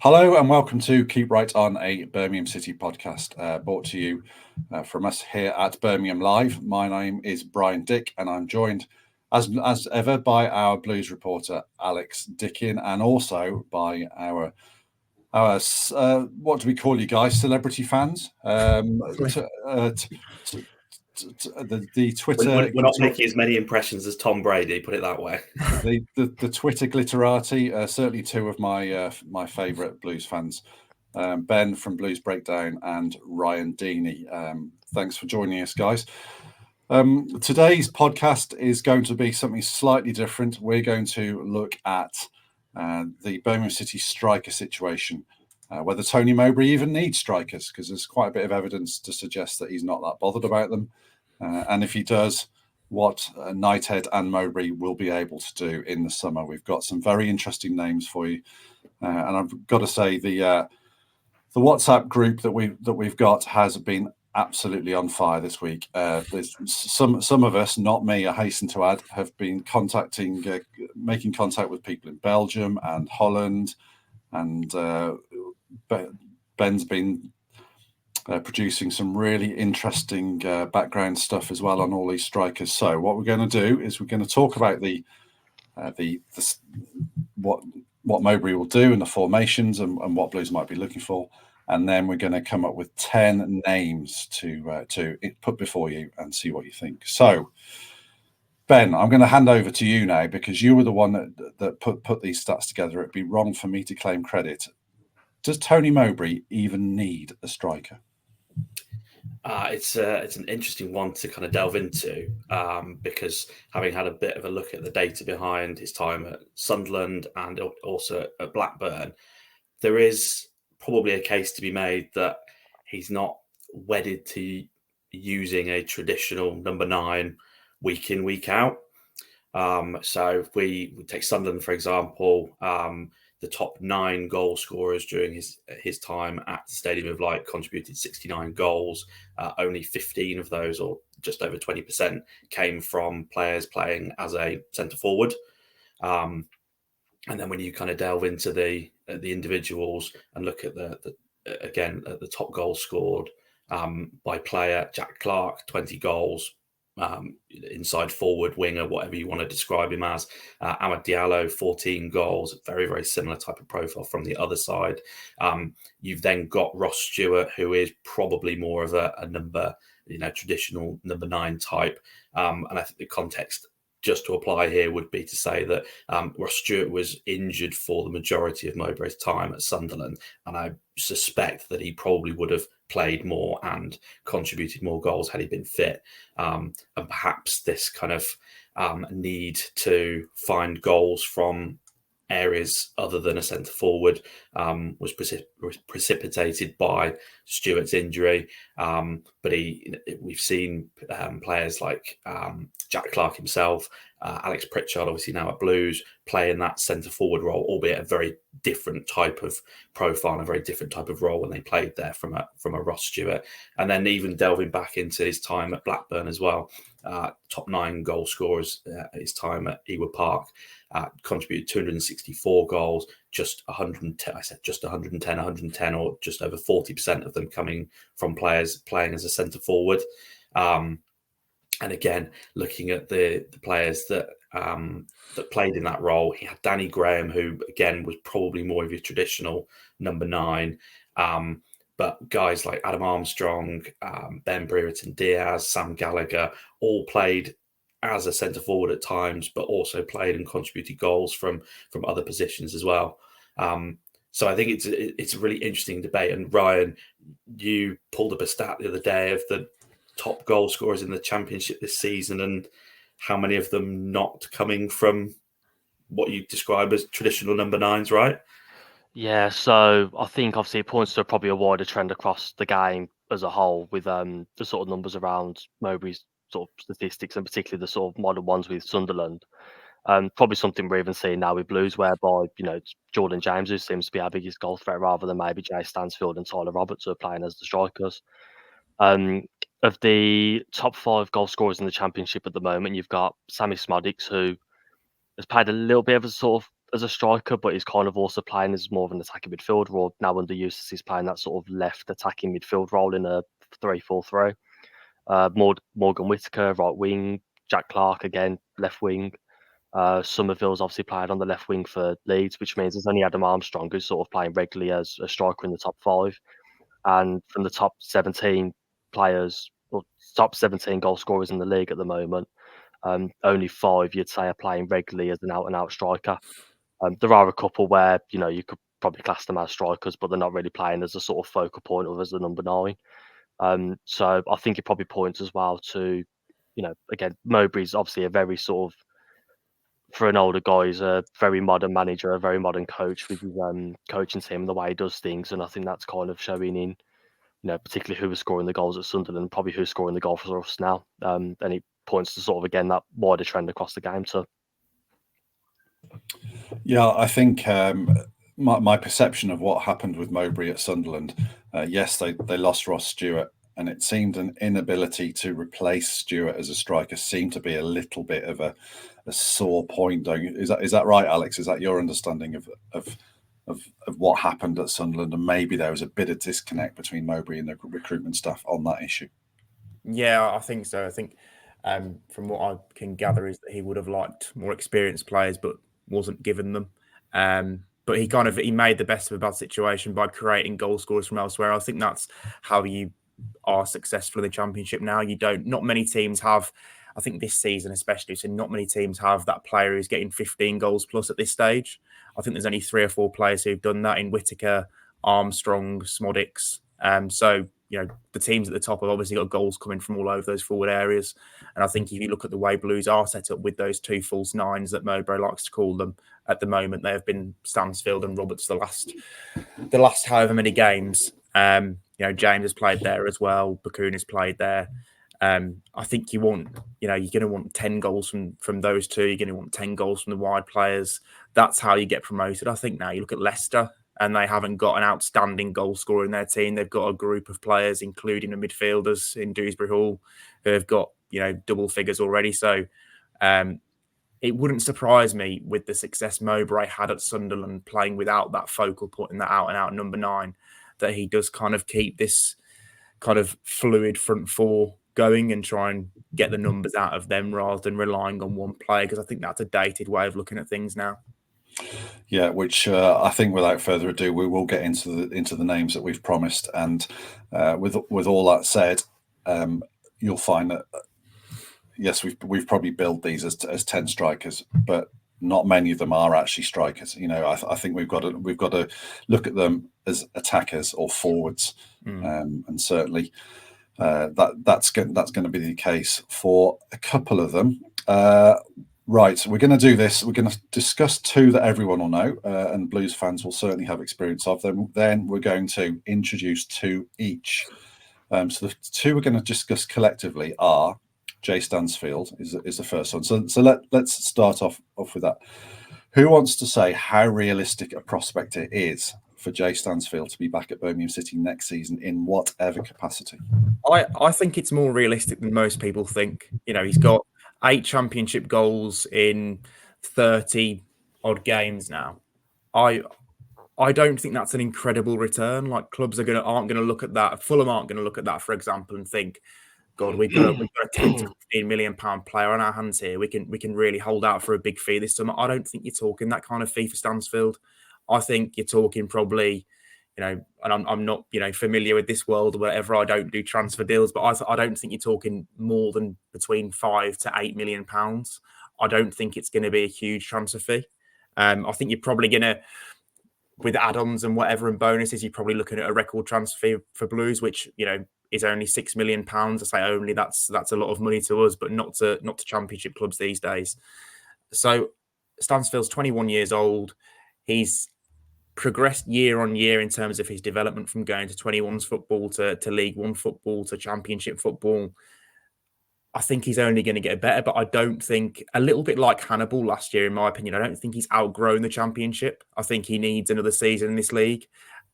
Hello and welcome to Keep Right On, a Birmingham City podcast brought to you from us here at Birmingham Live. My name is Brian Dick and I'm joined as ever by our Blues reporter Alex Dickin and also by our what do we call you guys, celebrity fans? The Twitter. We're not making as many impressions as Tom Brady, put it that way. The Twitter glitterati, certainly two of my favourite Blues fans, Ben from Blues Breakdown and Ryan Deeney. Thanks for joining us, guys. Today's podcast is going to be something slightly different. We're going to look at the Birmingham City striker situation, whether Tony Mowbray even needs strikers, because there's quite a bit of evidence to suggest that he's not that bothered about them. And if he does, what Knighthead and Mowbray will be able to do in the summer. We've got some very interesting names for you. And I've got to say the WhatsApp group that we've got has been absolutely on fire this week. There's some of us, not me, I hasten to add, have been making contact with people in Belgium and Holland, and Ben's been producing some really interesting background stuff as well on all these strikers. So what we're going to do is we're going to talk about what Mowbray will do and the formations and what Blues might be looking for. And then we're going to come up with 10 names to put before you and see what you think. So, Ben, I'm going to hand over to you now because you were the one that put these stats together. It'd be wrong for me to claim credit. Does Tony Mowbray even need a striker? It's an interesting one to kind of delve into because having had a bit of a look at the data behind his time at Sunderland and also at Blackburn, there is probably a case to be made that he's not wedded to using a traditional number 9 week in, week out. So if we take Sunderland, for example, the top 9 goal scorers during his time at the Stadium of Light contributed 69 goals. Only 15 of those, or just over 20%, came from players playing as a centre forward. And then when you kind of delve into the individuals and look at the top goals scored by player, Jack Clark, 20 goals. Inside forward, winger, whatever you want to describe him as. Amad Diallo, 14 goals, very, very similar type of profile from the other side. You've then got Ross Stewart, who is probably more of a number, traditional number 9 type. And I think the context just to apply here would be to say that Ross Stewart was injured for the majority of Mowbray's time at Sunderland, and I suspect that he probably would have played more and contributed more goals had he been fit. And perhaps this kind of need to find goals from areas other than a centre forward was precipitated by Stewart's injury. But we've seen players like Jack Clark himself, Alex Pritchard, obviously now at Blues, play in that centre forward role, albeit a very different type of profile and a very different type of role when they played there from a Ross Stewart. And then even delving back into his time at Blackburn as well, top 9 goal scorers at his time at Ewood Park, contributed 264 goals, just 110, I said just 110, or just over 40% of them coming from players playing as a centre forward. And again, looking at the players that played in that role, he had Danny Graham, who again was probably more of your traditional number 9. But guys like Adam Armstrong, Ben Brereton Diaz, Sam Gallagher, all played as a centre forward at times, but also played and contributed goals from other positions as well. So I think it's a really interesting debate. And Ryan, you pulled up a stat the other day of the top goal scorers in the Championship this season and how many of them not coming from what you describe as traditional number 9s, right? Yeah, so I think obviously it points to probably a wider trend across the game as a whole with the sort of numbers around Mowbray's sort of statistics and particularly the sort of modern ones with Sunderland. Probably something we're even seeing now with Blues whereby, it's Jordan James who seems to be our biggest goal threat rather than maybe Jay Stansfield and Tyler Roberts who are playing as the strikers. Of the top 5 goal scorers in the Championship at the moment, you've got Sammy Smodics, who has played a little bit of a sort of as a striker, but he's kind of also playing as more of an attacking midfielder, or now under Eustace, he's playing that sort of left attacking midfield role in a 3-4-3. Morgan Whittaker, right wing. Jack Clark, again, left wing. Somerville's obviously played on the left wing for Leeds, which means there's only Adam Armstrong who's sort of playing regularly as a striker in the top 5. And from the top 17 players, or top 17 goal scorers in the league at the moment, only 5 you'd say are playing regularly as an out-and-out striker. There are a couple where you could probably class them as strikers, but they're not really playing as a sort of focal point or as the number 9. So I think it probably points as well to, again, Mowbray's obviously a very sort of, for an older guy, he's a very modern manager, a very modern coach with his coaching team and the way he does things. And I think that's kind of showing in, particularly who was scoring the goals at Sunderland, probably who's scoring the goal for us now. And it points to sort of, again, that wider trend across the game too. Yeah, I think my perception of what happened with Mowbray at Sunderland, yes, they lost Ross Stewart, and it seemed an inability to replace Stewart as a striker seemed to be a little bit of a sore point. Is that right, Alex? Is that your understanding of what happened at Sunderland, and maybe there was a bit of disconnect between Mowbray and the recruitment staff on that issue? Yeah, I think so. I think from what I can gather is that he would have liked more experienced players, but wasn't given them. But he made the best of a bad situation by creating goal scorers from elsewhere. I think that's how you are successful in the Championship now. Not many teams have, I think this season especially, so not many teams have that player who's getting 15 goals plus at this stage. I think there's only 3 or 4 players who've done that in Whittaker, Armstrong, Smodics. So, the teams at the top have obviously got goals coming from all over those forward areas. And I think if you look at the way Blues are set up with those 2 false nines that Mowbray likes to call them at the moment, they have been Stansfield and Roberts the last however many games. James has played there as well. Bakun has played there. I think you're going to want 10 goals from those 2. You're going to want 10 goals from the wide players. That's how you get promoted. I think now you look at Leicester, and they haven't got an outstanding goal scorer in their team. They've got a group of players, including the midfielders in Dewsbury Hall, who have got, double figures already. So it wouldn't surprise me with the success Mowbray had at Sunderland playing without that focal point and that out-and-out number 9, that he does kind of keep this kind of fluid front 4 going and try and get the numbers out of them rather than relying on one player, because I think that's a dated way of looking at things now. Yeah, which I think without further ado, we will get into the names that we've promised. And with all that said, you'll find that yes, we've probably billed these as 10 strikers, but not many of them are actually strikers. I think we've got to look at them as attackers or forwards, and certainly that's going to be the case for a couple of them. Right, we're going to do this. We're going to discuss 2 that everyone will know, and Blues fans will certainly have experience of them. Then we're going to introduce 2 each. So the 2 we're going to discuss collectively are Jay Stansfield is the first one. So let's start off with that. Who wants to say how realistic a prospect it is for Jay Stansfield to be back at Birmingham City next season in whatever capacity? I think it's more realistic than most people think. He's got 8 Championship goals in 30 odd games now. I don't think that's an incredible return. Like, clubs aren't going to look at that. Fulham aren't going to look at that, for example, and think, God, we've got a 10 to 15 million pound player on our hands here. We can really hold out for a big fee this summer. I don't think you're talking that kind of fee for Stansfield. I think you're talking probably, and I'm not, familiar with this world or whatever. I don't do transfer deals, but I don't think you're talking more than between 5 to 8 million pounds. I don't think it's going to be a huge transfer fee. I think you're probably going to, with add-ons and whatever and bonuses, you're probably looking at a record transfer fee for Blues, which, is only £6 million. I say only, that's a lot of money to us, but not to Championship clubs these days. So Stansfield's 21 years old. He's progressed year on year in terms of his development from going to 21s football to League One football to Championship football. I think he's only going to get better, but I don't think, a little bit like Hannibal last year, in my opinion, I don't think he's outgrown the Championship. I think he needs another season in this league.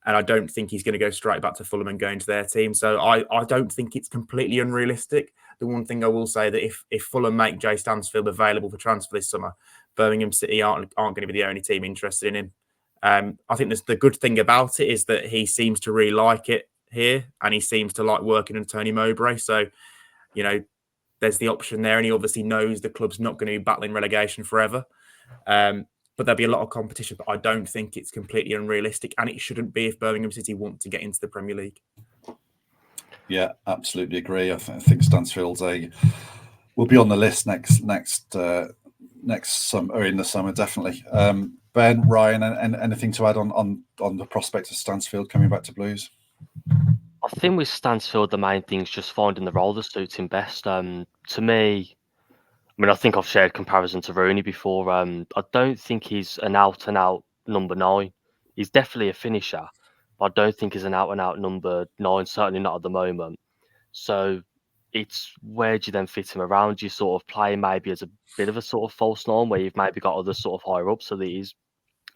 And I don't think he's going to go straight back to Fulham and go into their team. So I don't think it's completely unrealistic. The one thing I will say that if Fulham make Jay Stansfield available for transfer this summer, Birmingham City aren't going to be the only team interested in him. I think the good thing about it is that he seems to really like it here, and he seems to like working under Tony Mowbray. So, you know, there's the option there, and he obviously knows the club's not going to be battling relegation forever. But there'll be a lot of competition, but I don't think it's completely unrealistic, and it shouldn't be if Birmingham City want to get into the Premier League. Yeah, absolutely agree. I think Stansfield's will be on the list next summer, or in the summer, definitely. Ben, Ryan, and anything to add on the prospect of Stansfield coming back to Blues? I think with Stansfield, the main thing is just finding the role that suits him best. To me, I mean, I think I've shared comparison to Rooney before. I don't think he's an out-and-out number 9. He's definitely a finisher, but I don't think he's an out-and-out number 9, certainly not at the moment. So it's where do you then fit him around? You sort of play maybe as a bit of a sort of false 9, where you've maybe got other sort of higher up so that he's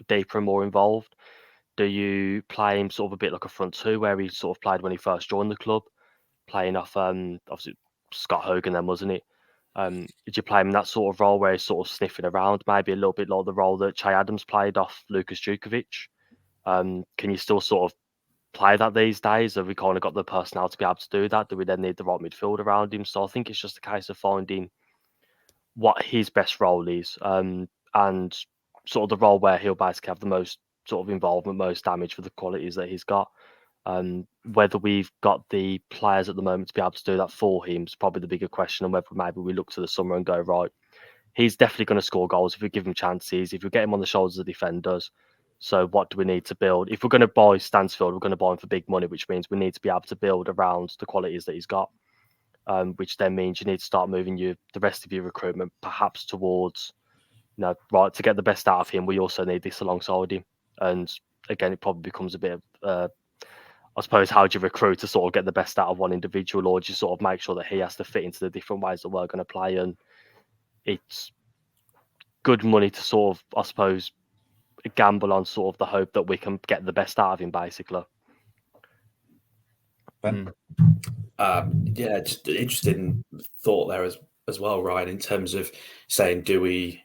deeper and more involved. Do you play him sort of a bit like a front 2, where he sort of played when he first joined the club, playing off obviously Scott Hogan then, wasn't it? Did you play him in that sort of role where he's sort of sniffing around, maybe a little bit like the role that Che Adams played off Lukas Jutkiewicz? Can you still sort of play that these days? Have we kind of got the personnel to be able to do that? Do we then need the right midfield around him? So I think it's just a case of finding what his best role is, and sort of the role where he'll basically have the most sort of involvement, most damage for the qualities that he's got. Whether we've got the players at the moment to be able to do that for him is probably the bigger question, and whether maybe we look to the summer and go, right, he's definitely going to score goals if we give him chances, if we get him on the shoulders of defenders. So what do we need to build? If we're going to buy Stansfield, we're going to buy him for big money, which means we need to be able to build around the qualities that he's got, which then means you need to start moving the rest of your recruitment perhaps towards, right, to get the best out of him, we also need this alongside him. And again, it probably becomes a bit of, I suppose, how do you recruit to sort of get the best out of one individual, or do you sort of make sure that he has to fit into the different ways that we're going to play? And it's good money to sort of, I suppose, gamble on sort of the hope that we can get the best out of him, basically. Ben? Yeah, just an interesting thought there as well, Ryan, in terms of saying, do we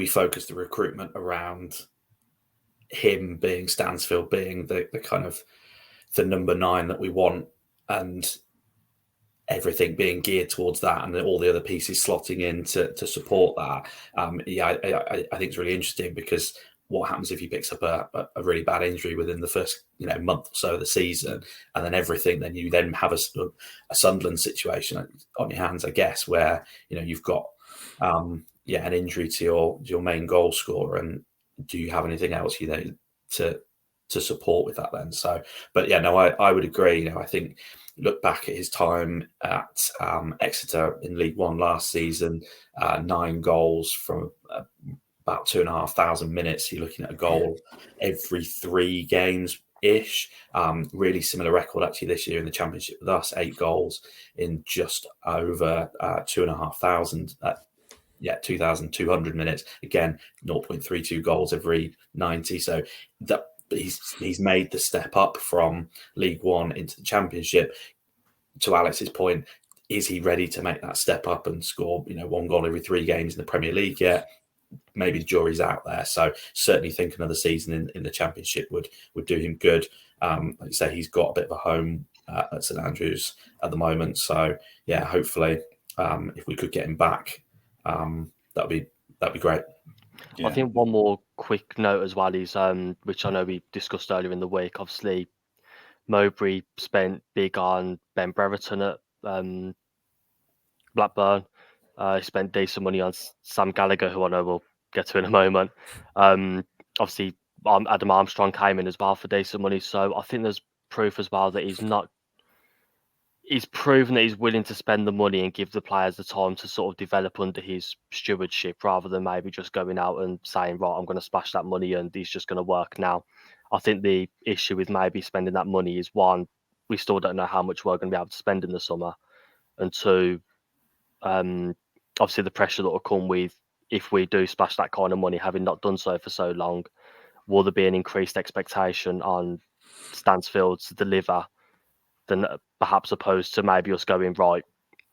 focus the recruitment around him being Stansfield, being the kind of the number 9 that we want, and everything being geared towards that, and all the other pieces slotting in to support that. I think it's really interesting, because what happens if he picks up a really bad injury within the first month or so of the season, and then everything, then you then have a Sunderland situation on your hands, I guess, where you've got an injury to your main goal scorer, and do you have anything else to support with that then? So, but yeah, no, I would agree. I think look back at his time at Exeter in League One last season, 9 goals from about 2,500 minutes. You're looking at a goal every 3 games ish. Really similar record actually this year in the Championship with us, 8 goals in just over 2,500. 2,200 minutes. Again, 0.32 goals every 90. So that he's made the step up from League One into the Championship. To Alex's point, is he ready to make that step up and score 1 goal every 3 games in the Premier League yet? Maybe the jury's out there. So certainly think another season in the Championship would do him good. Like you say, he's got a bit of a home at St Andrews at the moment. So yeah, hopefully if we could get him back, that'd be great. Yeah. I think one more quick note as well is, which I know we discussed earlier in the week, obviously Mowbray spent big on Ben Brereton at Blackburn. He spent decent money on Sam Gallagher, who I know we'll get to in a moment. Obviously Adam Armstrong came in as well for decent money. So I think there's proof as well that he's proven that he's willing to spend the money and give the players the time to sort of develop under his stewardship, rather than maybe just going out and saying, right, I'm going to splash that money and he's just going to work now. I think the issue with maybe spending that money is, one, we still don't know how much we're going to be able to spend in the summer, and 2, obviously the pressure that will come with, if we do splash that kind of money, having not done so for so long, will there be an increased expectation on Stansfield to deliver than perhaps opposed to maybe us going, right,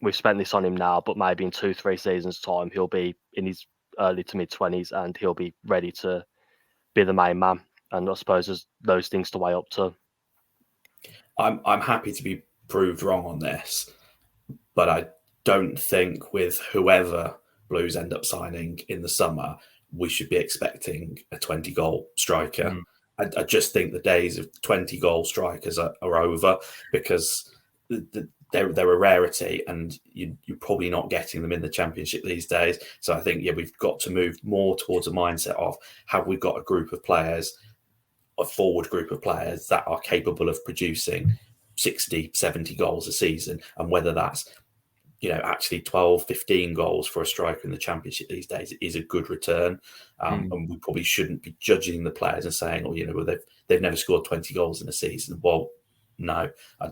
we've spent this on him now, but maybe in 2-3 seasons time he'll be in his early to mid-20s, and he'll be ready to be the main man. And I suppose there's those things to weigh up to. I'm happy to be proved wrong on this, but I don't think with whoever Blues end up signing in the summer, we should be expecting a 20-goal striker. I just think the days of 20-goal strikers are over, because they're a rarity, and you're probably not getting them in the Championship these days. So I think, we've got to move more towards a mindset of, have we got a group of players, a forward group of players that are capable of producing 60, 70 goals a season, and whether that's actually 12, 15 goals for a striker in the Championship these days is a good return. And we probably shouldn't be judging the players and saying, they've never scored 20 goals in a season. Well, no, I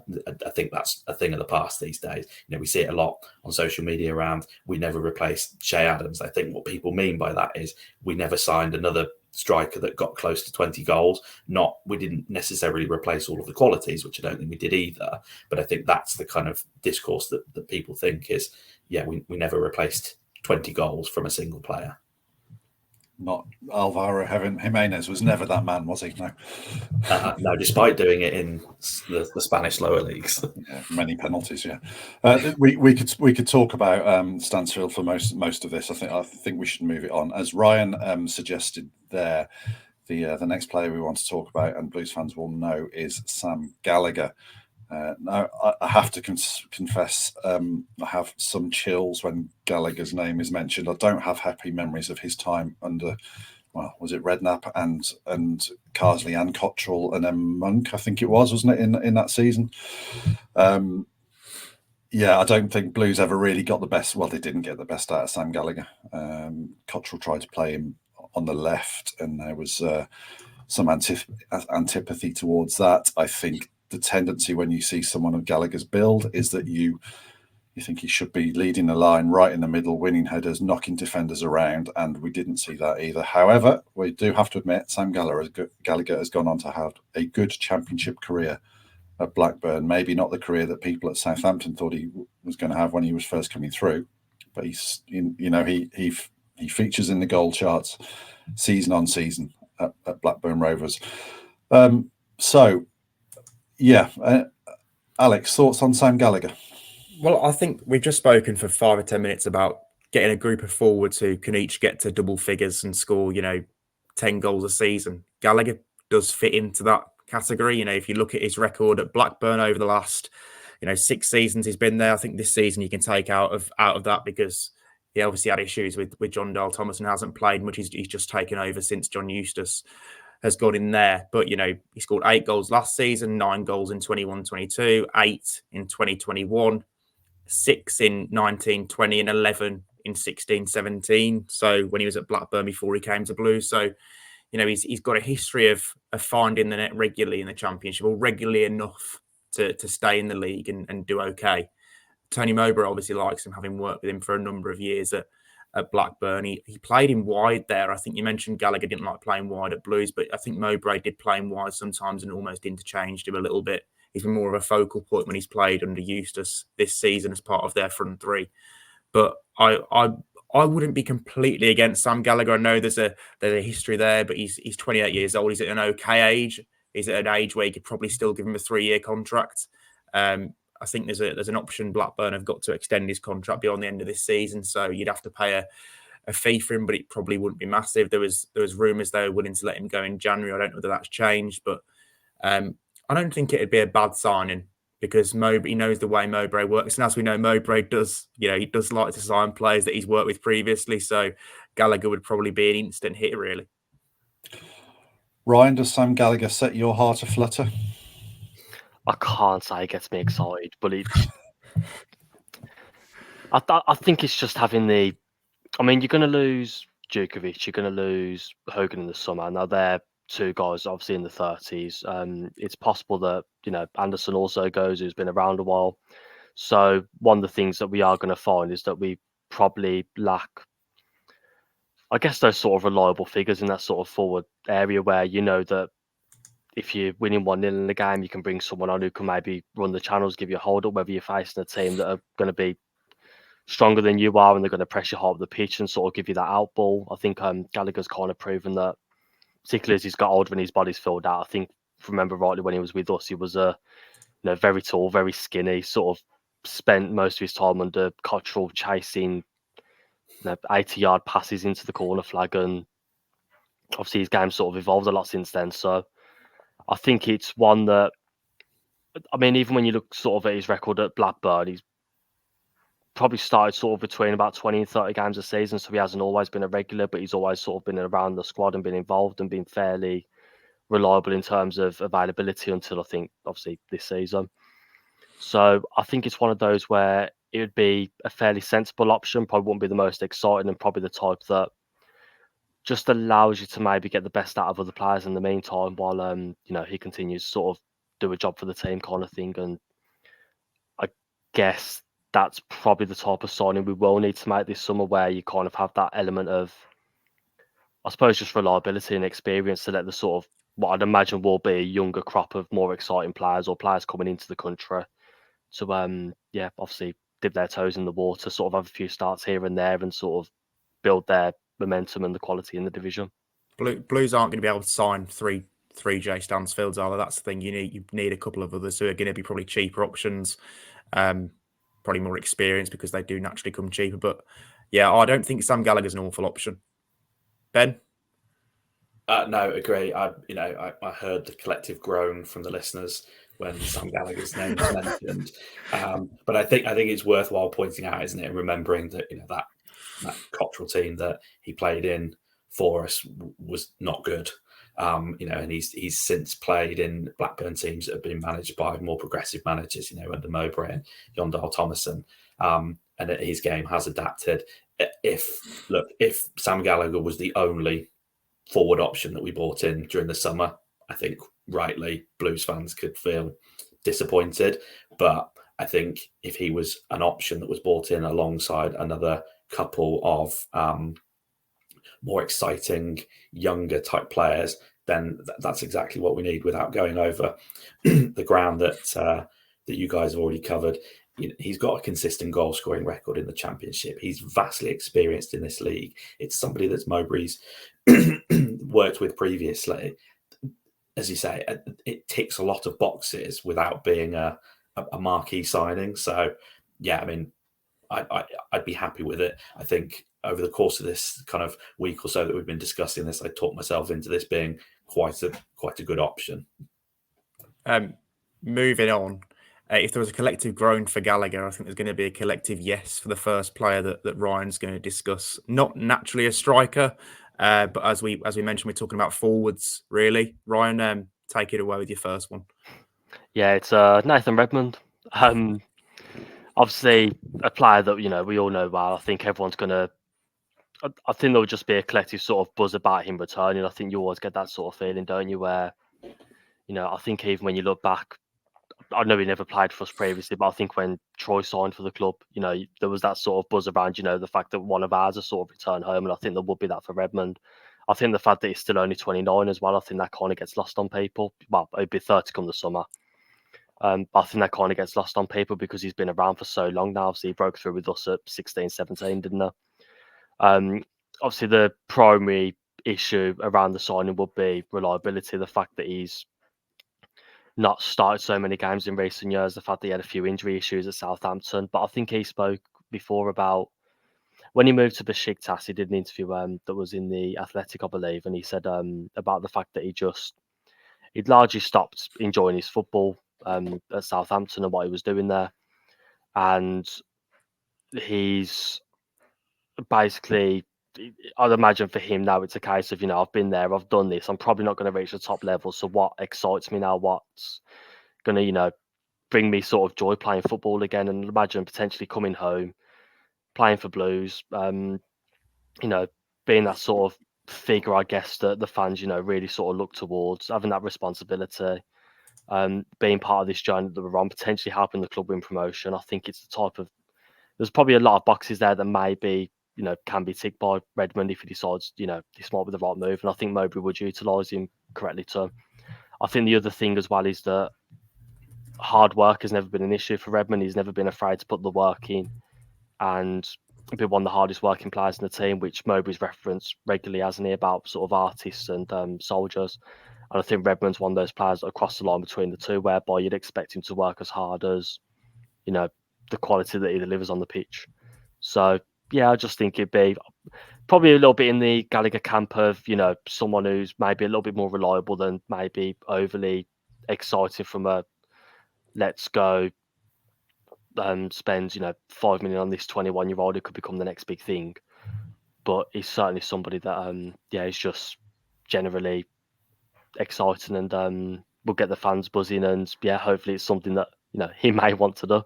think that's a thing of the past these days. We see it a lot on social media around, we never replaced Shea Adams. I think what people mean by that is we never signed another striker that got close to 20 goals. Not, we didn't necessarily replace all of the qualities, which I don't think we did either. But I think that's the kind of discourse that people think is, we never replaced 20 goals from a single player. Not Alvaro Jimenez was never that man, was he? No. No, despite doing it in the Spanish lower leagues. Many penalties. We could talk about Stansfield for most of this. I think we should move it on. As Ryan suggested there, the next player we want to talk about, and Blues fans will know, is Sam Gallagher. Now, I have to confess, I have some chills when Gallagher's name is mentioned. I don't have happy memories of his time under, was it Redknapp and Carsley and Cottrell and then Monk, I think it was, wasn't it, in that season? I don't think Blues ever really got the best. Well, they didn't get the best out of Sam Gallagher. Cottrell tried to play him on the left, and there was some antipathy towards that. I think the tendency when you see someone of Gallagher's build is that you think he should be leading the line right in the middle, winning headers, knocking defenders around, and we didn't see that either. However, we do have to admit Sam Gallagher has gone on to have a good Championship career at Blackburn. Maybe not the career that people at Southampton thought he was going to have when he was first coming through, but he's he features in the goal charts season on season at Blackburn Rovers. Alex, thoughts on Sam Gallagher? Well, I think we've just spoken for 5 or 10 minutes about getting a group of forwards who can each get to double figures and score, 10 goals a season. Gallagher does fit into that category. If you look at his record at Blackburn over the last, 6 seasons he's been there, I think this season you can take out of that because he obviously had issues with John Dale Thomas and hasn't played much. He's just taken over since John Eustace has got in there. But, he scored 8 goals last season, 9 goals in 21-22, 8 in 2021, 6 in 19-20, and 11 in 16-17. So when he was at Blackburn before he came to Blues. So, he's got a history of finding the net regularly in the Championship, or regularly enough to stay in the league and do okay. Tony Mowbray obviously likes him, having worked with him for a number of years at Blackburn. He played him wide there. I think you mentioned Gallagher didn't like playing wide at Blues, but I think Mowbray did play him wide sometimes and almost interchanged him a little bit. He's been more of a focal point when he's played under Eustace this season as part of their front three. But I wouldn't be completely against Sam Gallagher. I know there's a history there, but he's 28 years old. He's at an okay age. He's at an age where you could probably still give him a 3-year contract. I think there's an option. Blackburn have got to extend his contract beyond the end of this season, so you'd have to pay a fee for him, but it probably wouldn't be massive. There was rumours they were willing to let him go in January. I don't know whether that's changed, but I don't think it'd be a bad signing because he knows the way Mowbray works, and as we know, Mowbray does, he does like to sign players that he's worked with previously. So Gallagher would probably be an instant hit, really. Ryan, does Sam Gallagher set your heart aflutter? I can't say it gets me excited, but I think it's just having you're going to lose Jutkiewicz, you're going to lose Hogan in the summer. Now they're 2 guys obviously in the 30s. It's possible that, Anderson also goes, who's been around a while. So one of the things that we are going to find is that we probably lack, I guess, those sort of reliable figures in that sort of forward area where that if you're winning 1-0 in the game, you can bring someone on who can maybe run the channels, give you a hold up, whether you're facing a team that are going to be stronger than you are, and they're going to press you hard up the pitch and sort of give you that out ball. I think Gallagher's kind of proven that, particularly as he's got older and his body's filled out. I think, if I remember rightly, when he was with us, he was very tall, very skinny, sort of spent most of his time under Cottrell chasing 80-yard passes into the corner flag, and obviously his game sort of evolved a lot since then. So I think it's one that, I mean, even when you look sort of at his record at Blackburn, he's probably started sort of between about 20 and 30 games a season, so he hasn't always been a regular, but he's always sort of been around the squad and been involved and been fairly reliable in terms of availability until, I think, obviously this season. So I think it's one of those where it would be a fairly sensible option, probably wouldn't be the most exciting, and probably the type that just allows you to maybe get the best out of other players in the meantime while he continues to sort of do a job for the team kind of thing. And I guess that's probably the type of signing we will need to make this summer, where you kind of have that element of, I suppose, just reliability and experience to let the sort of, what I'd imagine will be a younger crop of more exciting players or players coming into the country to, obviously dip their toes in the water, sort of have a few starts here and there and sort of build their momentum and the quality in the division. Blues aren't going to be able to sign three J Stansfields, are they? That's the thing. You need a couple of others who are going to be probably cheaper options, probably more experienced, because they do naturally come cheaper. But yeah, I don't think Sam Gallagher's an awful option. Ben? No, agree. I heard the collective groan from the listeners when Sam Gallagher's name was mentioned. But I think it's worthwhile pointing out, isn't it, and remembering that that Cottrell team that he played in for us was not good. And he's since played in Blackburn teams that have been managed by more progressive managers, under Mowbray and Yondal Thomason, and his game has adapted. If Sam Gallagher was the only forward option that we bought in during the summer, I think rightly Blues fans could feel disappointed. But I think if he was an option that was bought in alongside another couple of more exciting, younger type players, then that's exactly what we need, without going over the ground that you guys have already covered. He's got a consistent goal scoring record in the Championship. He's vastly experienced in this league. It's somebody that's Mowbray's worked with previously. As you say, it ticks a lot of boxes without being a marquee signing. So, yeah, I mean, I'd be happy with it. I think over the course of this kind of week or so that we've been discussing this, I talked myself into this being quite a good option. Moving on, if there was a collective groan for Gallagher, I think there's going to be a collective yes for the first player that Ryan's going to discuss. Not naturally a striker, but as we mentioned, we're talking about forwards, really. Ryan, take it away with your first one. Yeah, it's Nathan Redmond. Obviously, a player that we all know well. I think everyone's gonna. I think there will just be a collective sort of buzz about him returning. I think you always get that sort of feeling, don't you? Where, I think even when you look back, I know he never played for us previously, but I think when Troy signed for the club, there was that sort of buzz around, the fact that one of ours has sort of returned home, and I think there would be that for Redmond. I think the fact that he's still only 29 as well, I think that kind of gets lost on people. Well, it'd be 30 come the summer. But I think that kind of gets lost on people because he's been around for so long now. Obviously, he broke through with us at 16, 17, didn't he? Obviously, the primary issue around the signing would be reliability. The fact that he's not started so many games in recent years, the fact that he had a few injury issues at Southampton. But I think he spoke before about when he moved to Besiktas, he did an interview that was in the Athletic, I believe, and he said about the fact that he'd largely stopped enjoying his football at Southampton and what he was doing there. And he's basically, I'd imagine for him now, it's a case of, I've been there, I've done this, I'm probably not going to reach the top level. So what excites me now? What's going to, bring me sort of joy playing football again? And imagine potentially coming home, playing for Blues, being that sort of figure, I guess, that the fans, really sort of look towards, having that responsibility, being part of this journey that we're on, potentially helping the club win promotion. I think it's the type of, there's probably a lot of boxes there that maybe, can be ticked by Redmond if he decides, this might be the right move. And I think Mowbray would utilise him correctly too. I think the other thing as well is that hard work has never been an issue for Redmond. He's never been afraid to put the work in. and been one of the hardest working players in the team, which Mowbray's referenced regularly, hasn't he, about sort of artists and soldiers. And I think Redmond's one of those players that across the line between the two, whereby you'd expect him to work as hard as, the quality that he delivers on the pitch. So, yeah, I just think it'd be probably a little bit in the Gallagher camp of, someone who's maybe a little bit more reliable than maybe overly exciting from a let's go spend, 5 million on this 21-year-old who could become the next big thing. But he's certainly somebody that, is just generally exciting and will get the fans buzzing. And hopefully it's something that, he may want to do.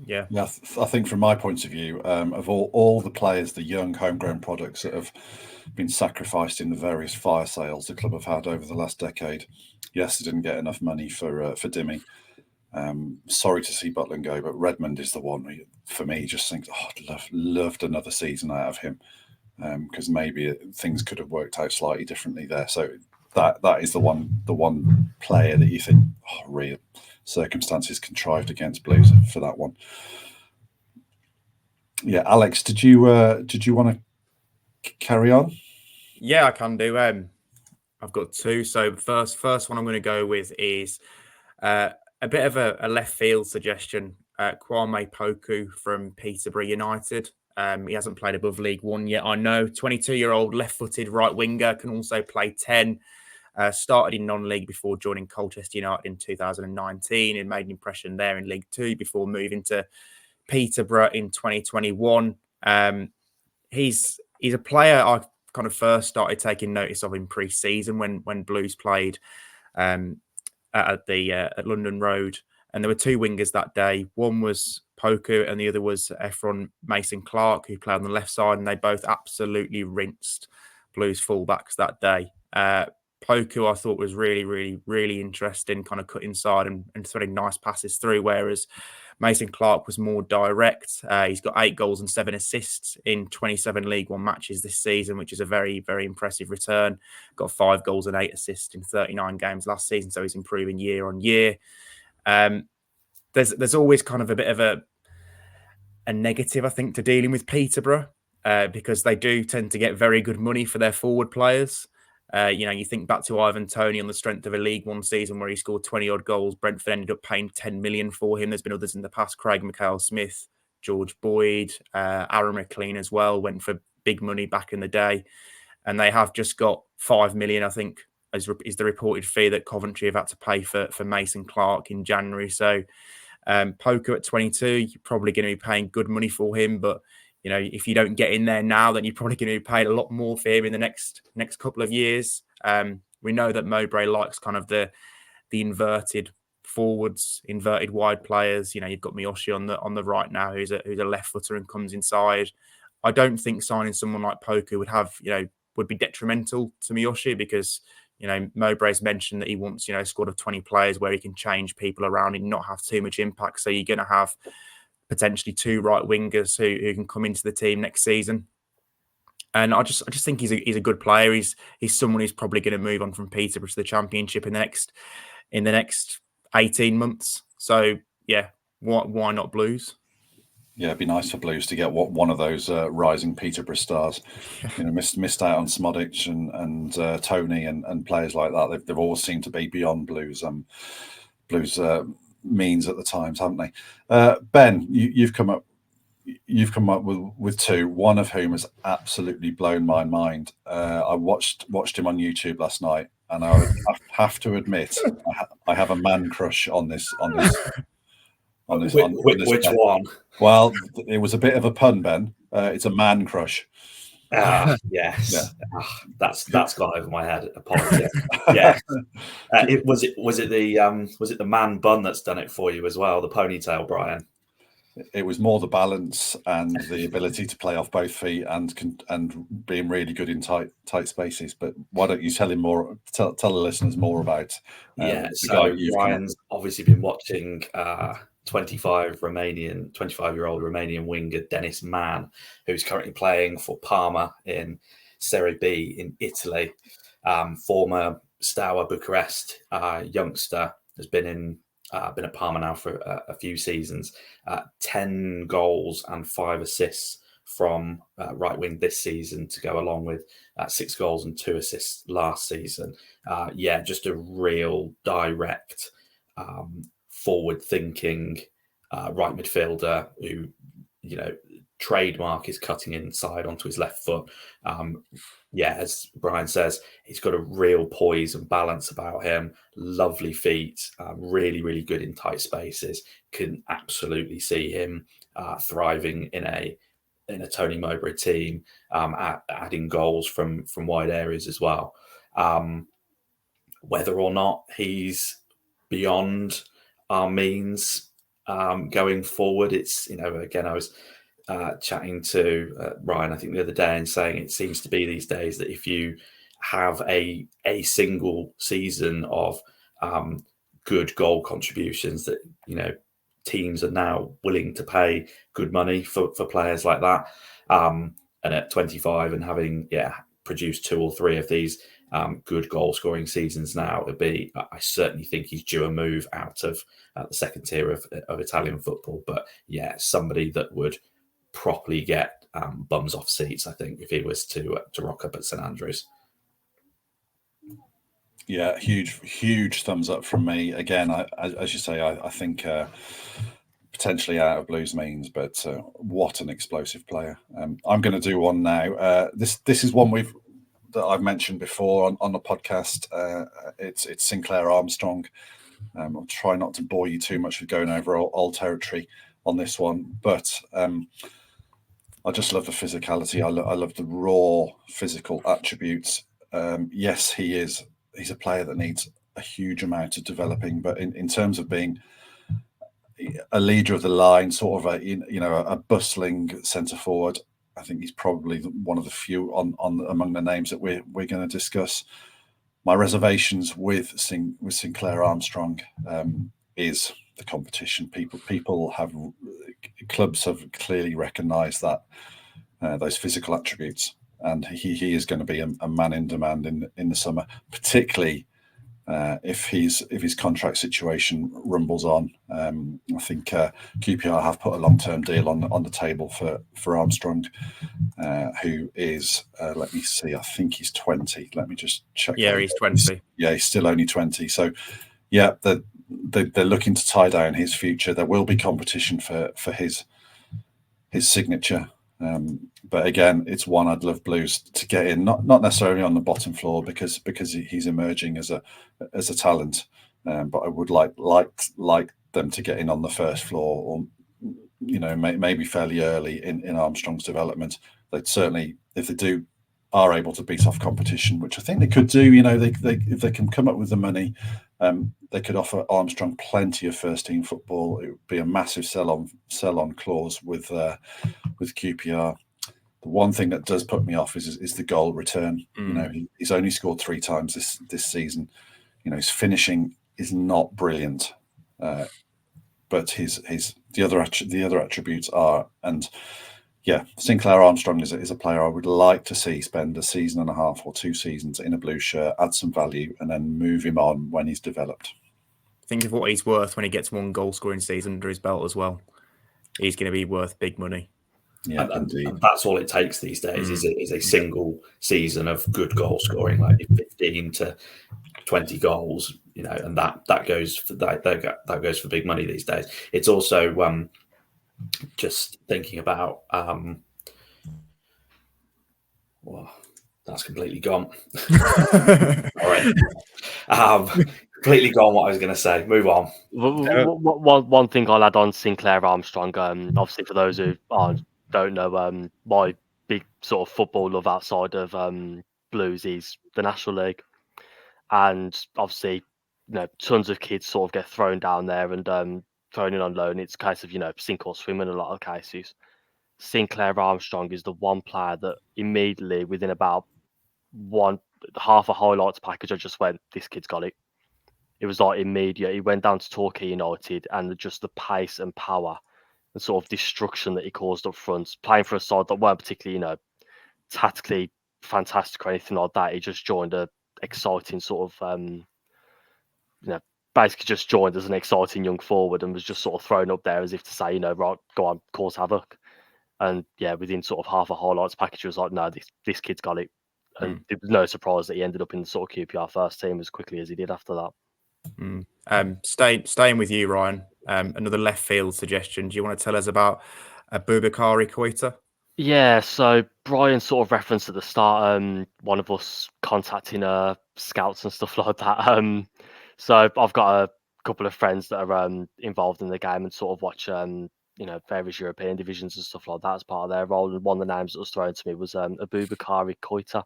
Yeah. I think from my point of view, of all the players, the young homegrown products that have been sacrificed in the various fire sales the club have had over the last decade, yes, they didn't get enough money for Dimmy. Sorry to see Butland go, but Redmond is the one who, for me, just thinks, I'd loved another season out of him, because maybe things could have worked out slightly differently there. So that is the one player that you think, real circumstances contrived against Blues for that one. Yeah, Alex, did you want to carry on? Yeah, I can do. I've got two. So first one I'm going to go with is a bit of a left field suggestion. Kwame Poku from Peterborough United. He hasn't played above League One yet, I know. 22-year-old left-footed right winger, can also play 10. Started in non-league before joining Colchester United in 2019 and made an impression there in League Two before moving to Peterborough in 2021. He's a player I kind of first started taking notice of in pre-season when Blues played at London Road, and there were two wingers that day. One was Poku and the other was Efron Mason-Clark, who played on the left side, and they both absolutely rinsed Blues fullbacks that day. Poku, I thought, was really, really, really interesting, kind of cut inside and throwing nice passes through, whereas Mason-Clark was more direct. He's got 8 goals and 7 assists in 27 League One matches this season, which is a very, very impressive return. Got 5 goals and 8 assists in 39 games last season, so he's improving year on year. There's always kind of a bit of a negative, I think, to dealing with Peterborough, because they do tend to get very good money for their forward players. You think back to Ivan Toney on the strength of a League One season where he scored 20-odd goals. Brentford ended up paying 10 million for him. There's been others in the past, Craig McHale-Smith, George Boyd, Aaron McLean as well, went for big money back in the day. And they have just got 5 million, I think, is the reported fee that Coventry have had to pay for Mason-Clark in January. So Poku at 22, you're probably going to be paying good money for him, but if you don't get in there now, then you're probably going to be paid a lot more for him in the next couple of years. We know that Mowbray likes kind of the inverted forwards, inverted wide players. You've got Miyoshi on the right now, who's a left footer and comes inside. I don't think signing someone like Poku would be detrimental to Miyoshi, because Mowbray's mentioned that he wants a squad of 20 players where he can change people around and not have too much impact. So you're going to have potentially 2 right wingers who can come into the team next season. And I just think he's a good player. He's someone who's probably going to move on from Peterborough to the Championship in the next 18 months. So yeah, why not Blues? Yeah, it'd be nice for Blues to get one of those rising Peterborough stars. Missed out on Smodic and Tony and players like that. They've always seemed to be beyond Blues. Blues means at the times, haven't they? Ben, you've come up with 2, one of whom has absolutely blown my mind. I watched him on YouTube last night, and I would have to admit I have a man crush on this. Which one? Well, it was a bit of a pun, Ben. It's a man crush. Yes. Yeah. That's gone over my head. Apologies. Yeah. Was it the man bun that's done it for you as well? The ponytail, Brian. It was more the balance and the ability to play off both feet and being really good in tight spaces. But why don't you tell him more? Tell the listeners more about. So Brian's obviously been watching 25-year-old Romanian winger Dennis Mann, who's currently playing for Parma in Serie B in Italy. Former Steaua Bucharest youngster, has been in been at Parma now for a few seasons. 10 goals and 5 assists from right wing this season, to go along with 6 goals and 2 assists last season. Just a real direct, forward-thinking right midfielder who, trademark is cutting inside onto his left foot. As Brian says, he's got a real poise and balance about him. Lovely feet, really, really good in tight spaces. Can absolutely see him thriving in a Tony Mowbray team, adding goals from wide areas as well. Whether or not he's beyond our means going forward, it's, again, I was chatting to Ryan, I think the other day, and saying it seems to be these days that if you have a single season of good goal contributions, that teams are now willing to pay good money for players like that. And at 25 and having produced 2 or 3 of these good goal scoring seasons now, I certainly think he's due a move out of the second tier of Italian football. But somebody that would properly get bums off seats, I think, if he was to rock up at St Andrews. Yeah, huge thumbs up from me. Again, as you say, I think potentially out of Blues means, but what an explosive player. I'm going to do one now. This is one that I've mentioned before on the podcast. It's Sinclair Armstrong. I'll try not to bore you too much with going over old territory on this one, but I just love the physicality. I love the raw physical attributes. Yes, he's a player that needs a huge amount of developing, but in terms of being a leader of the line, sort of a bustling centre forward, I think he's probably one of the few on among the names that we're going to discuss. My reservations with Sinclair Armstrong is the competition. Clubs have clearly recognised that those physical attributes, and he is going to be a man in demand in the summer, particularly if his contract situation rumbles on. I think QPR have put a long-term deal on the table for Armstrong, who is let me see, I think he's 20. Let me just check. Yeah, he's 20. He's still only 20. So they're looking to tie down his future. There will be competition for his signature. But again, it's one I'd love Blues to get in, not necessarily on the bottom floor because he's emerging as a talent, but I would like them to get in on the first floor, or maybe fairly early in Armstrong's development. They'd certainly, if they are able to beat off competition, which I think they could do. If they can come up with the money, they could offer Armstrong plenty of first team football. It would be a massive sell on clause with QPR. The one thing that does put me off is the goal return. He's only scored 3 times this season. His finishing is not brilliant, but the other attributes are. And Sinclair Armstrong is a player I would like to see spend a season and a half or 2 seasons in a blue shirt, add some value, and then move him on when he's developed. Think of what he's worth when he gets 1 goal scoring season under his belt as well. He's going to be worth big money. Yeah, indeed. And that's all it takes these days is a single season of good goal scoring, like 15 to 20 goals, and that goes for that goes for big money these days. It's also just thinking about that's completely gone. All right. Completely gone what I was going to say. Move on. One thing I'll add on Sinclair Armstrong, obviously for those who don't know, my big sort of football love outside of Blues is the National League. And obviously, tons of kids sort of get thrown down there and thrown in on loan. It's a case of, sink or swim in a lot of cases. Sinclair Armstrong is the one player that immediately, within about half a highlights package, I just went, this kid's got it. It was like immediate. He went down to Torquay United, and just the pace and power and sort of destruction that he caused up front, playing for a side that weren't particularly, tactically fantastic or anything like that. He just joined a exciting sort of, basically just joined as an exciting young forward and was just sort of thrown up there as if to say, right, go on, cause havoc. And yeah, within sort of half a highlights package, it was like, no, this kid's got it. And it was no surprise that he ended up in the sort of QPR first team as quickly as he did after that. Staying with you, Ryan, another left field suggestion. Do you want to tell us about Aboubakar Koita? Yeah, so Brian sort of referenced at the start, one of us contacting scouts and stuff like that. So I've got a couple of friends that are involved in the game and sort of watch various European divisions and stuff like that as part of their role. And one of the names that was thrown to me was Aboubakar Koita.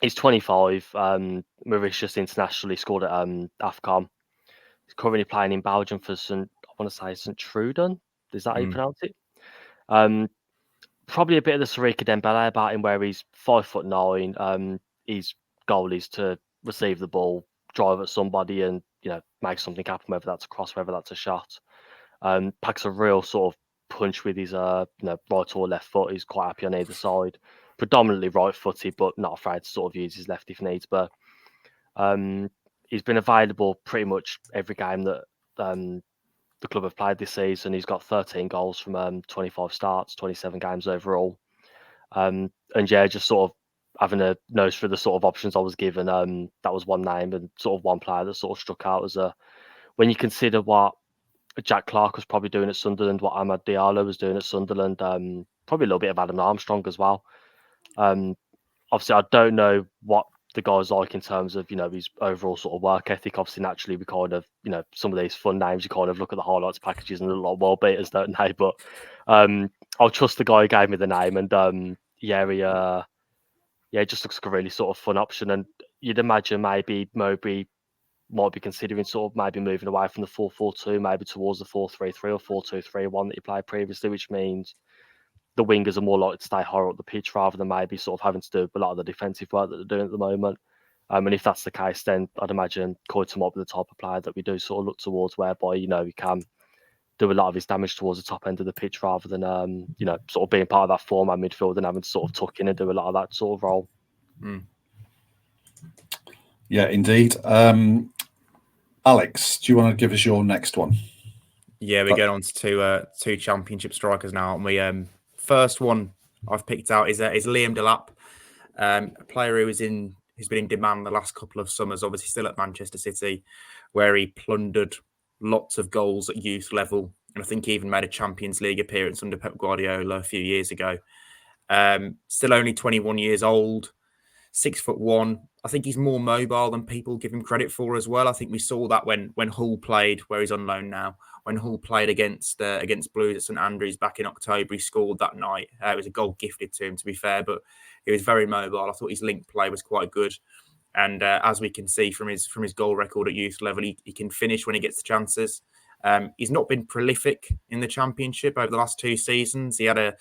He's 25, Mauritius internationally, scored at AFCON. He's currently playing in Belgium for St Truiden. Is that how you pronounce it? Probably a bit of the Sarika Dembele about him, where he's 5'9". His goal is to receive the ball, drive at somebody, and make something happen. Whether that's a cross, whether that's a shot. Packs a real sort of punch with his right or left foot. He's quite happy on either side. Predominantly right-footed, but not afraid to sort of use his left if needs. But he's been available pretty much every game that the club have played this season. He's got 13 goals from 25 starts, 27 games overall. And yeah, just sort of having a nose for the sort of options I was given. That was one name and sort of one player that sort of struck out as when you consider what Jack Clark was probably doing at Sunderland, what Amad Diallo was doing at Sunderland, probably a little bit of Adam Armstrong as well. Obviously, I don't know what the guy's like in terms of his overall sort of work ethic. Obviously, naturally, we kind of some of these fun names, you kind of look at the highlights packages and a lot of world beaters, don't they? But I'll trust the guy who gave me the name, and it just looks like a really sort of fun option. And you'd imagine maybe Mowbray might be considering sort of maybe moving away from the 4-4-2, maybe towards the 4-3-3 or 4-2-3-1 that he played previously, which means the wingers are more likely to stay higher up the pitch rather than maybe sort of having to do a lot of the defensive work that they're doing at the moment. And if that's the case, then I'd imagine Koita might be the type of player that we do sort of look towards, whereby he can do a lot of his damage towards the top end of the pitch rather than sort of being part of that four-man midfield and having to sort of tuck in and do a lot of that sort of role. Yeah, indeed. Alex, do you want to give us your next one? Yeah, we're going on to two Championship strikers now, and we first one I've picked out is Liam Delap, a player who's been in demand the last couple of summers. Obviously, still at Manchester City, where he plundered lots of goals at youth level, and I think he even made a Champions League appearance under Pep Guardiola a few years ago. Still only 21 years old, 6'1". I think he's more mobile than people give him credit for as well. I think we saw that when Hull played, where he's on loan now. When Hull played against Blues at St Andrews back in October, he scored that night. It was a goal gifted to him, to be fair, but he was very mobile. I thought his link play was quite good. And as we can see from his goal record at youth level, he can finish when he gets the chances. He's not been prolific in the Championship over the last 2 seasons. He had a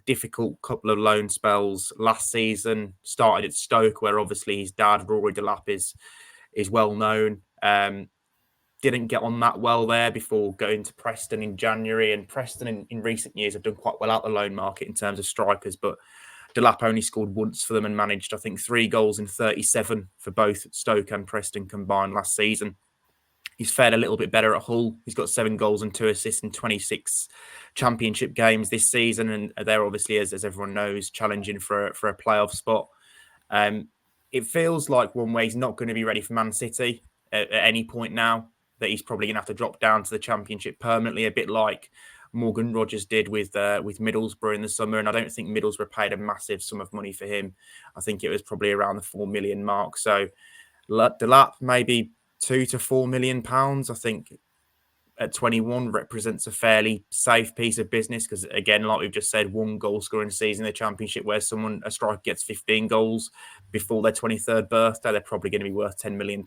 difficult couple of loan spells last season. Started at Stoke, where obviously his dad, Rory Delap, is well known. Didn't get on that well there before going to Preston in January. And Preston in recent years have done quite well out the loan market in terms of strikers. But Delap only scored once for them and managed, I think, 3 goals in 37 for both Stoke and Preston combined last season. He's fared a little bit better at Hull. He's got 7 goals and 2 assists in 26 Championship games this season. And they're obviously, as everyone knows, challenging for a playoff spot. It feels like one way he's not going to be ready for Man City at any point now, that he's probably going to have to drop down to the Championship permanently, a bit like Morgan Rogers did with Middlesbrough in the summer. And I don't think Middlesbrough paid a massive sum of money for him. I think it was probably around the 4 million mark. So Delap, maybe £2 to £4 million, I think, at 21 represents a fairly safe piece of business. Because again, like we've just said, 1 goal scoring season in the Championship, where a striker gets 15 goals before their 23rd birthday, they're probably going to be worth £10 million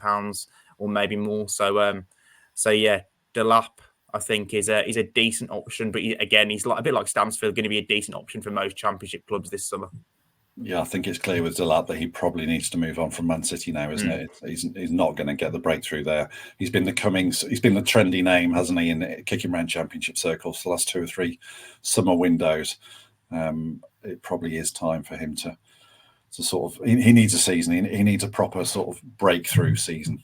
or maybe more. So yeah, Delap, I think, is a decent option. But he's a bit like Stansfield, going to be a decent option for most Championship clubs this summer. Yeah, I think it's clear with Delap that he probably needs to move on from Man City now, isn't it? He's not going to get the breakthrough there. He's been the trendy name, hasn't he, in kicking around Championship circles the last 2 or 3 summer windows. It probably is time for him to to sort of he needs a season. He needs a proper sort of breakthrough season.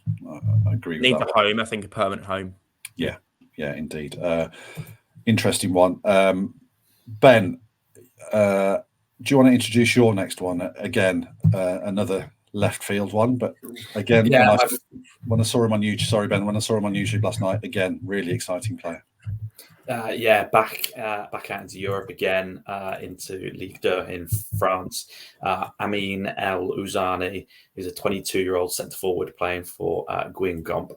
I agree with Needs that. a home, I think, a permanent home. Yeah, indeed. Interesting one. Ben, do you want to introduce your next one? Again, another left field one, but again, when I saw him on YouTube, sorry Ben, when I saw him on YouTube last night, again, really exciting player. Back out into Europe again, into Ligue 2 in France. Amin El Ouzani is a 22-year-old centre forward playing for Guingamp.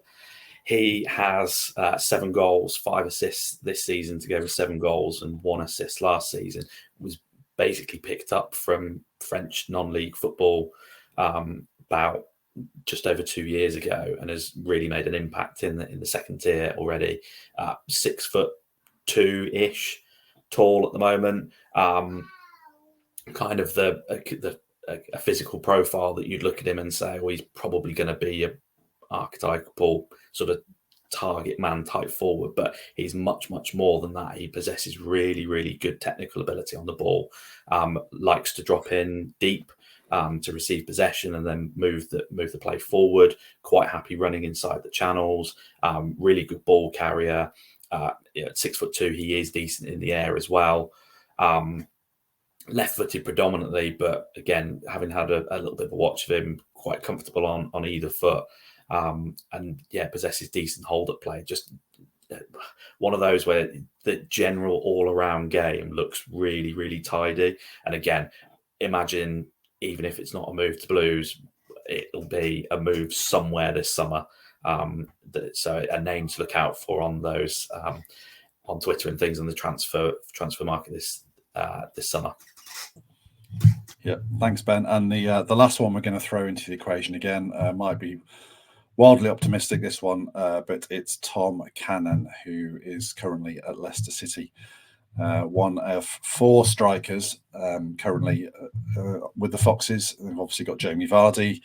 He has 7 goals, 5 assists this season, together 7 goals and 1 assist last season. Was basically picked up from French non-league football about just over 2 years ago, and has really made an impact in the second tier already. 6'2" tall at the moment. Kind of a physical profile that you'd look at him and say, well, he's probably going to be a archetypal sort of target man type forward, but he's much more than that. He possesses really good technical ability on the ball, likes to drop in deep to receive possession and then move the play forward. Quite happy running inside the channels. Really good ball carrier. At 6'2", he is decent in the air as well. Left-footed predominantly, but again, having had a little bit of a watch of him, quite comfortable on either foot. And possesses decent hold-up play. Just one of those where the general all-around game looks really tidy. And again, imagine even if it's not a move to Blues, it'll be a move somewhere this summer. So a name to look out for on those on Twitter and things on the transfer market this summer. Yeah, thanks Ben. And the last one we're going to throw into the equation again might be wildly optimistic, this one, but it's Tom Cannon, who is currently at Leicester City. One of 4 strikers currently with the Foxes. They've obviously got Jamie Vardy,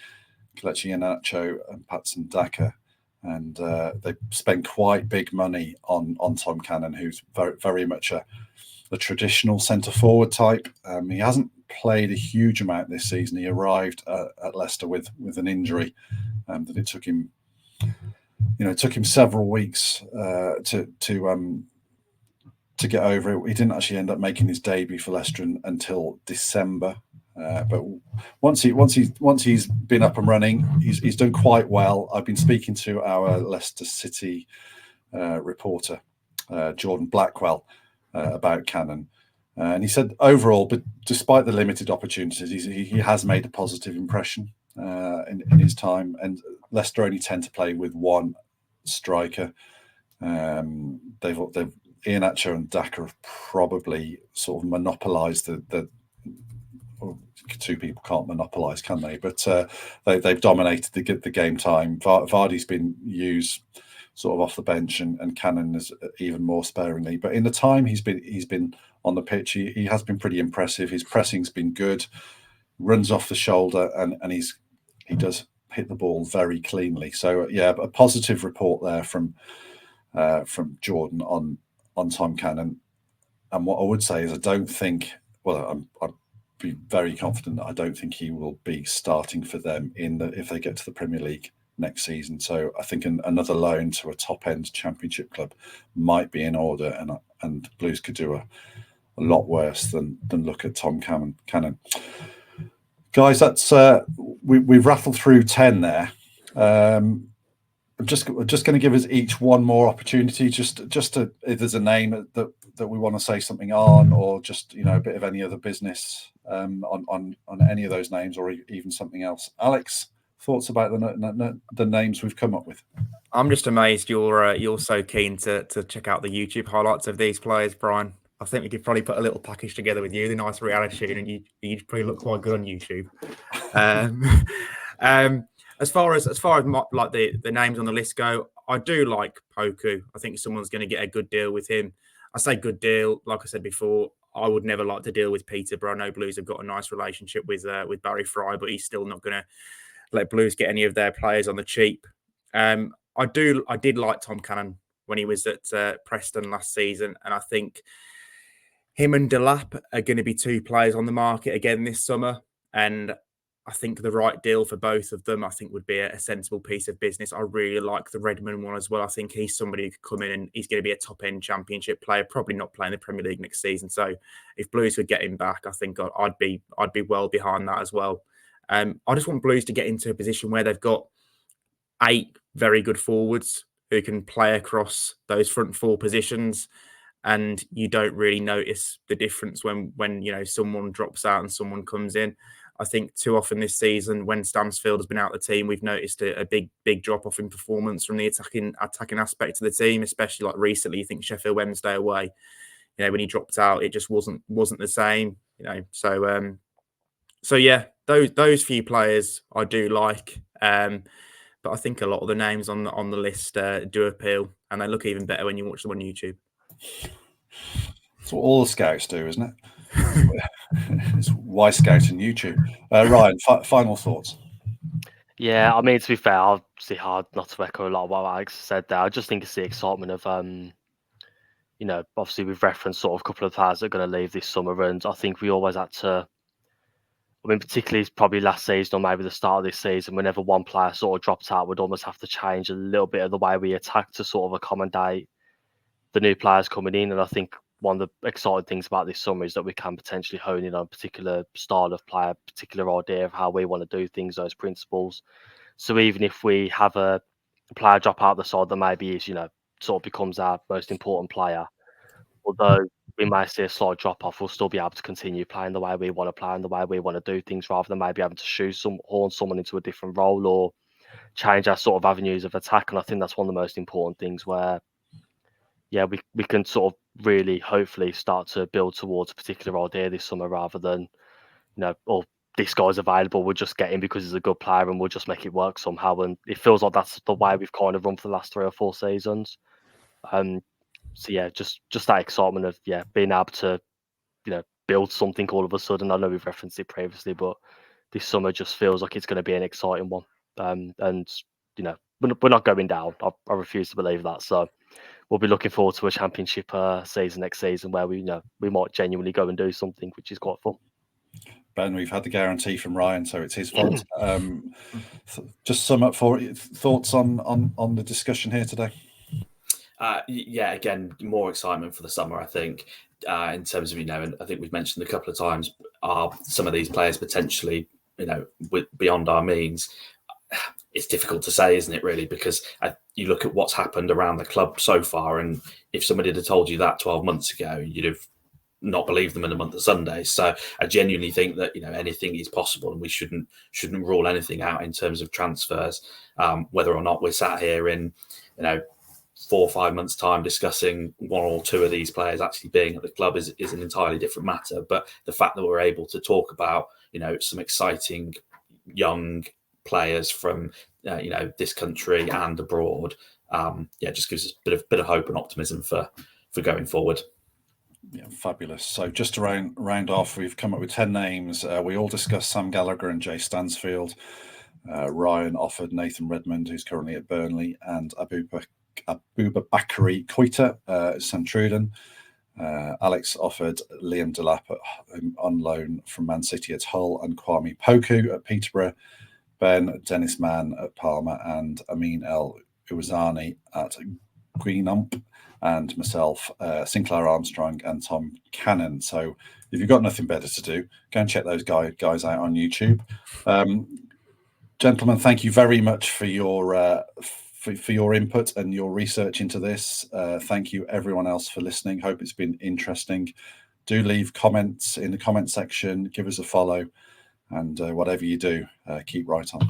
Kelechi Iheanacho and Patson Daka. And they spent quite big money on Tom Cannon, who's very much a traditional centre-forward type. He hasn't played a huge amount this season. He arrived at Leicester with an injury that it took him, several weeks to get over it. He didn't actually end up making his debut for Leicester until December. But once he's been up and running, he's done quite well. I've been speaking to our Leicester City reporter, Jordan Blackwell, about Cannon. And he said overall, but despite the limited opportunities, he has made a positive impression in his time. And Leicester only tend to play with one striker. They've Iheanacho and Daka have probably sort of monopolised the 2 people can't monopolise, can they? But they've dominated the game time. Vardy's been used sort of off the bench, and Cannon is even more sparingly. But in the time he's been on the pitch, he has been pretty impressive. His pressing's been good, runs off the shoulder, and he does hit the ball very cleanly. So a positive report there from Jordan on Tom Cannon. And what I would say is I don't think. Well, I'd be very confident that I don't think he will be starting for them if they get to the Premier League next season. So I think another loan to a top-end Championship club might be in order, and Blues could do a lot worse than look at Tom Cannon. Guys, that's we've rattled through 10 there. I'm just going to give us each one more opportunity, just to, if there's a name that we want to say something on, or just a bit of any other business on any of those names, or even something else. Alex, thoughts about the names we've come up with? I'm just amazed you're so keen to check out the YouTube highlights of these players, Brian. I think we could probably put a little package together with you, the nice reality, and you'd probably look quite good on YouTube. As far as like the names on the list go, I do like Poku. I think someone's going to get a good deal with him. I say good deal, like I said before. I would never like to deal with Peterborough. I know Blues have got a nice relationship with Barry Fry, but he's still not going to let Blues get any of their players on the cheap. I did like Tom Cannon when he was at Preston last season, and I think him and Delap are going to be 2 players on the market again this summer. And I think the right deal for both of them, I think, would be a sensible piece of business. I really like the Redmond one as well. I think he's somebody who could come in and he's going to be a top-end championship player, probably not playing the Premier League next season. So if Blues could get him back, I think I'd be well behind that as well. I just want Blues to get into a position where they've got 8 very good forwards who can play across those front 4 positions, and you don't really notice the difference when someone drops out and someone comes in. I think too often this season, when Stansfield has been out of the team, we've noticed a big drop off in performance from the attacking aspect of the team, especially like recently. You think Sheffield Wednesday away, when he dropped out, it just wasn't the same. So yeah, those few players I do like, but I think a lot of the names on the list do appeal, and they look even better when you watch them on YouTube. That's what all the scouts do, isn't it? It's why scouting YouTube. Ryan, final thoughts. Yeah, I mean, to be fair, I'll see hard not to echo a lot of what Alex said there. I just think it's the excitement of, obviously we've referenced sort of a couple of players that are going to leave this summer, and I think we always had to, particularly probably last season or maybe the start of this season, whenever one player sort of dropped out, we'd almost have to change a little bit of the way we attack to sort of accommodate the new players coming in. And I think one of the exciting things about this summer is that we can potentially hone in on a particular style of play, a particular idea of how we want to do things, those principles. So even if we have a player drop out the side that maybe is, sort of becomes our most important player, although we might see a slight drop off, we'll still be able to continue playing the way we want to play and the way we want to do things, rather than maybe having to horn someone into a different role or change our sort of avenues of attack. And I think that's one of the most important things where, we can sort of really hopefully start to build towards a particular idea this summer, rather than, this guy's available, we'll just get him because he's a good player and we'll just make it work somehow. And it feels like that's the way we've kind of run for the last 3 or 4 seasons. So yeah, just that excitement of being able to, build something all of a sudden. I know we've referenced it previously, but this summer just feels like it's going to be an exciting one. And we're not going down. I refuse to believe that. So we'll be looking forward to a championship season next season where we might genuinely go and do something, which is quite fun. Ben, we've had the guarantee from Ryan, so it's his fault. Just sum up for thoughts on the discussion here today. Again, more excitement for the summer, I think, in terms of, and I think we've mentioned a couple of times, are some of these players potentially, beyond our means? It's difficult to say, isn't it, really? Because you look at what's happened around the club so far, and if somebody had told you that 12 months ago, you'd have not believed them in the month of Sundays. So I genuinely think that, anything is possible, and we shouldn't rule anything out in terms of transfers. Whether or not we're sat here in, 4 or 5 months' time discussing 1 or 2 of these players actually being at the club is an entirely different matter. But the fact that we're able to talk about, some exciting young players from this country and abroad, just gives us a bit of hope and optimism for going forward. Yeah, fabulous. So just to round off, we've come up with 10 names. We all discussed Sam Gallagher and Jay Stansfield. Ryan offered Nathan Redmond, who's currently at Burnley, and Aboubakary Koita, Santruden. Alex offered Liam Delap on loan from Man City at Hull, and Kwame Poku at Peterborough. Ben, Dennis Mann at Parma, and Amin El Uwazani at Greenump, and myself, Sinclair Armstrong, and Tom Cannon. So if you've got nothing better to do, go and check those guys out on YouTube. Gentlemen, thank you very much for your input and your research into this. Thank you everyone else for listening. Hope it's been interesting. Do leave comments in the comment section, give us a follow, and whatever you do, keep right on.